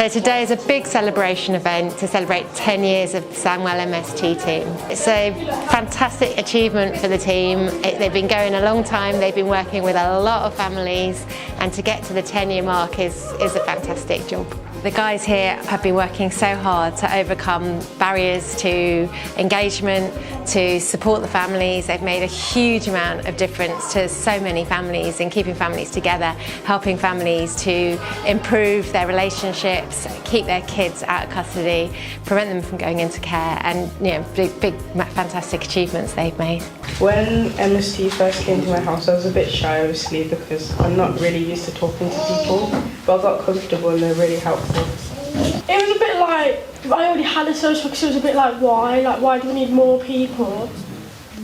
So today is a big celebration event to celebrate 10 years of the Sandwell MST team. It's a fantastic achievement for the team. They've been going a long time, they've been working with a lot of families, and to get to the 10-year mark is a fantastic job. The guys here have been working so hard to overcome barriers to engagement, to support the families. They've made a huge amount of difference to so many families in keeping families together, helping families to improve their relationships, keep their kids out of custody, prevent them from going into care, and big fantastic achievements they've made. When MST first came to my house, I was a bit shy obviously because I'm not really used to talking to people, but I got comfortable and they're really helpful. It was a bit like, I already had a social worker, so it was a bit like why do we need more people?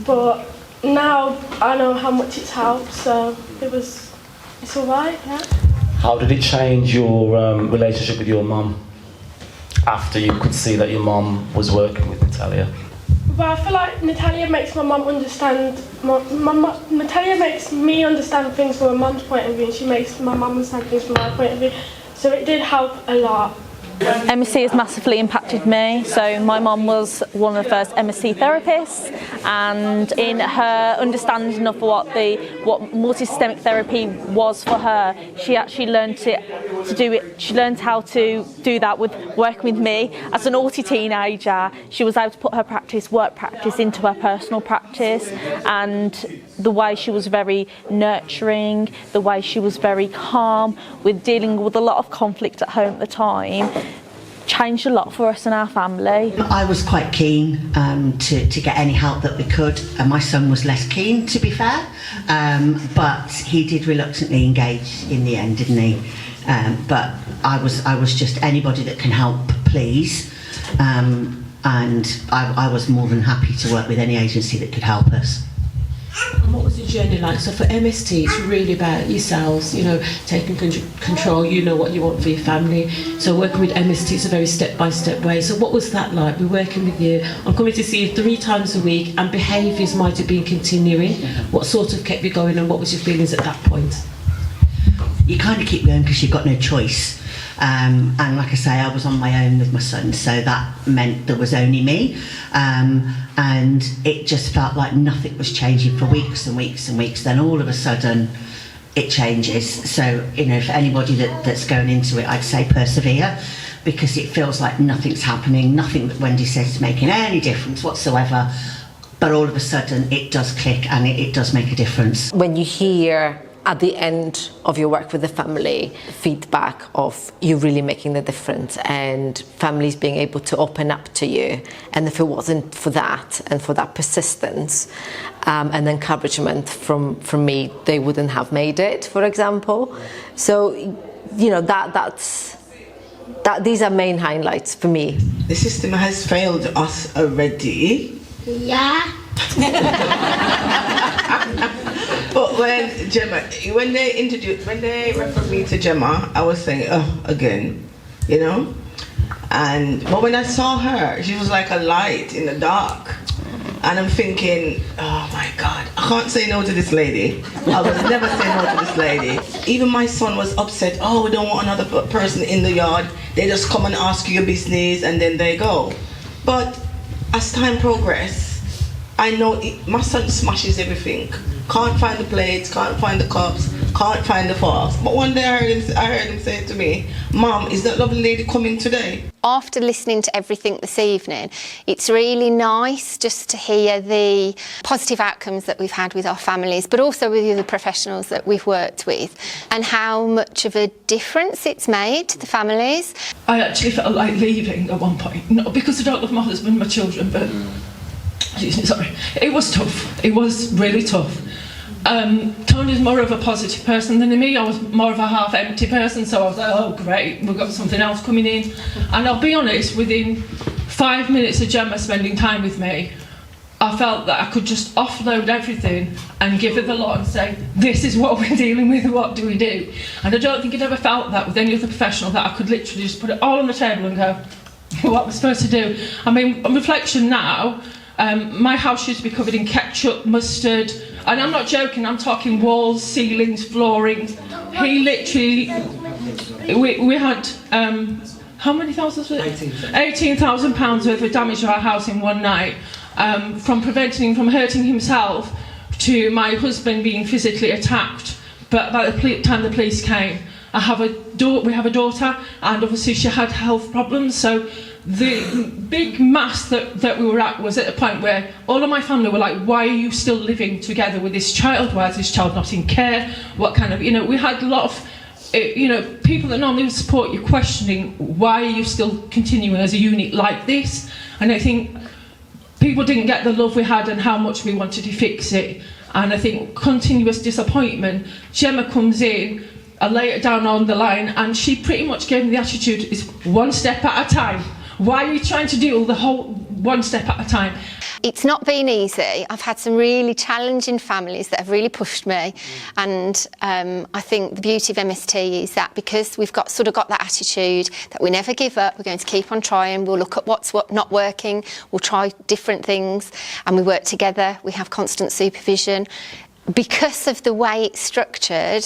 But now I know how much it's helped, so it's alright, yeah. How did it change your relationship with your mum after you could see that your mum was working with Natalia? Well, I feel like Natalia makes my mum understand, Natalia makes me understand things from my mum's point of view, and she makes my mum understand things from my point of view. So it did help a lot. MST has massively impacted me. So my mum was one of the first MST therapists, and in her understanding of what multi-systemic therapy was for her, she actually learned to do it. She learned how to do that with working with me as an naughty teenager. She was able to put her work practice into her personal practice, and the way she was very nurturing, the way she was very calm with dealing with a lot of conflict at home at the time, changed a lot for us and our family. I was quite keen to get any help that we could, and my son was less keen, to be fair, but he did reluctantly engage in the end, didn't he? But I was just anybody that can help, please, and I was more than happy to work with any agency that could help us. And what was the journey like? So for MST, it's really about yourselves, taking control, what you want for your family. So working with MST is a very step-by-step way. So what was that like? We're working with you. I'm coming to see you 3 times a week, and behaviours might have been continuing. What sort of kept you going, and what was your feelings at that point? You kind of keep going because you've got no choice. And like I say, I was on my own with my son, so that meant there was only me. And it just felt like nothing was changing for weeks and weeks and weeks. Then all of a sudden, it changes. So, for anybody that's going into it, I'd say persevere, because it feels like nothing's happening. Nothing that Wendy says is making any difference whatsoever. But all of a sudden, it does click, and it does make a difference. When you hear at the end of your work with the family feedback of you really making the difference, and families being able to open up to you, and if it wasn't for that and for that persistence and encouragement from me, they wouldn't have made it, for example. So these are main highlights for me. The system has failed us already. Yeah. But when they referred me to Gemma, I was saying, oh, again, but when I saw her, she was like a light in the dark, and I'm thinking, oh my God, I can't say no to this lady. I will never say no to this lady. Even my son was upset. Oh, we don't want another person in the yard. They just come and ask you your business and then they go. But as time progresses, I know my son smashes everything. Can't find the plates, can't find the cups, can't find the forks. But one day I heard him say to me, Mum, is that lovely lady coming today? After listening to everything this evening, it's really nice just to hear the positive outcomes that we've had with our families, but also with the other professionals that we've worked with, and how much of a difference it's made to the families. I actually felt like leaving at one point, not because I don't love my husband and my children, but it was tough. It was really tough. Tony's more of a positive person than me. I was more of a half-empty person, so I was like, oh great, we've got something else coming in. And I'll be honest, within 5 minutes of Gemma spending time with me, I felt that I could just offload everything and give her the lot and say, this is what we're dealing with, what do we do? And I don't think I'd ever felt that with any other professional, that I could literally just put it all on the table and go, what we're supposed to do. I mean, on reflection now, my house used to be covered in ketchup, mustard, and I'm not joking, I'm talking walls, ceilings, flooring. He literally, we had how many thousands was it? £18,000 worth of damage to our house in one night, from preventing him from hurting himself to my husband being physically attacked. But by the time the police came, we have a daughter, and obviously she had health problems. So the big mass that we were at was at a point where all of my family were like, why are you still living together with this child? Why is this child not in care? What kind of, we had a lot of, people that normally support you questioning, why are you still continuing as a unit like this? And I think people didn't get the love we had and how much we wanted to fix it. And I think continuous disappointment. Gemma comes in, I lay it down on the line, and she pretty much gave me the attitude, is one step at a time. Why are you trying to do the whole one step at a time? It's not been easy. I've had some really challenging families that have really pushed me, and I think the beauty of MST is that because we've got that attitude that we never give up, we're going to keep on trying, we'll look at what's not working, we'll try different things, and we work together, we have constant supervision. Because of the way it's structured,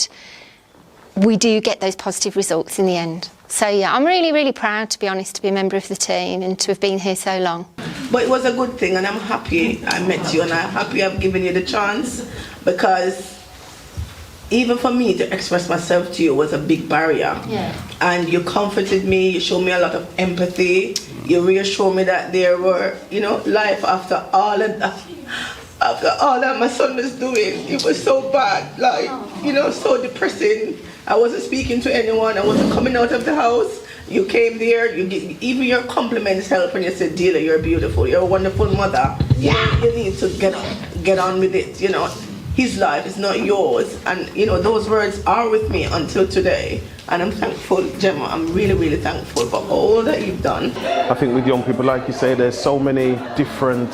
we do get those positive results in the end. So yeah, I'm really, really proud, to be honest, to be a member of the team and to have been here so long. But it was a good thing, and I'm happy I met you, and I'm happy I've given you the chance, because even for me to express myself to you was a big barrier. Yeah. And you comforted me, you showed me a lot of empathy, you reassured me that there were, life after all of that. After all that my son was doing, it was so bad, so depressing. I wasn't speaking to anyone, I wasn't coming out of the house. You came there, even your compliments helped when you said, Dealer, you're beautiful, you're a wonderful mother. Yeah. You need to get on with it, His life is not yours. And, those words are with me until today. And I'm thankful, Gemma, I'm really, really thankful for all that you've done. I think with young people, like you say, there's so many different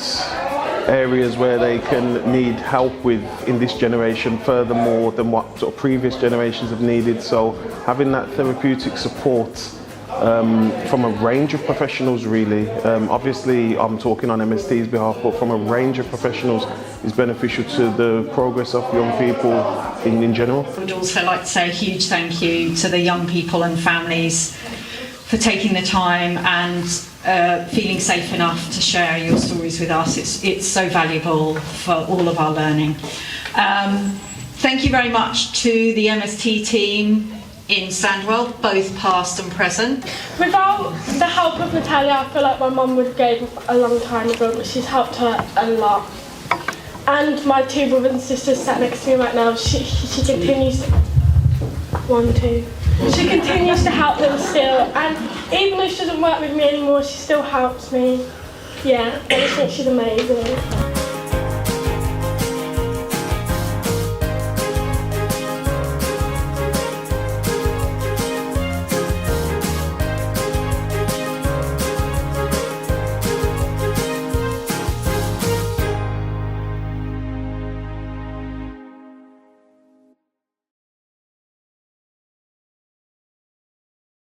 areas where they can need help with in this generation, furthermore than what sort of previous generations have needed. So having that therapeutic support from a range of professionals, really. Obviously, I'm talking on MST's behalf, but from a range of professionals is beneficial to the progress of young people in general. I would also like to say a huge thank you to the young people and families for taking the time and feeling safe enough to share your stories with us. It's so valuable for all of our learning. Thank you very much to the MST team in Sandwell, both past and present. Without the help of Natalia, I feel like my mum would have gave up a long time ago, but she's helped her a lot. And my two brothers and sisters sat next to me right now, she continues she continues to help them still, and even though she doesn't work with me anymore, she still helps me. Yeah, I just think she's amazing.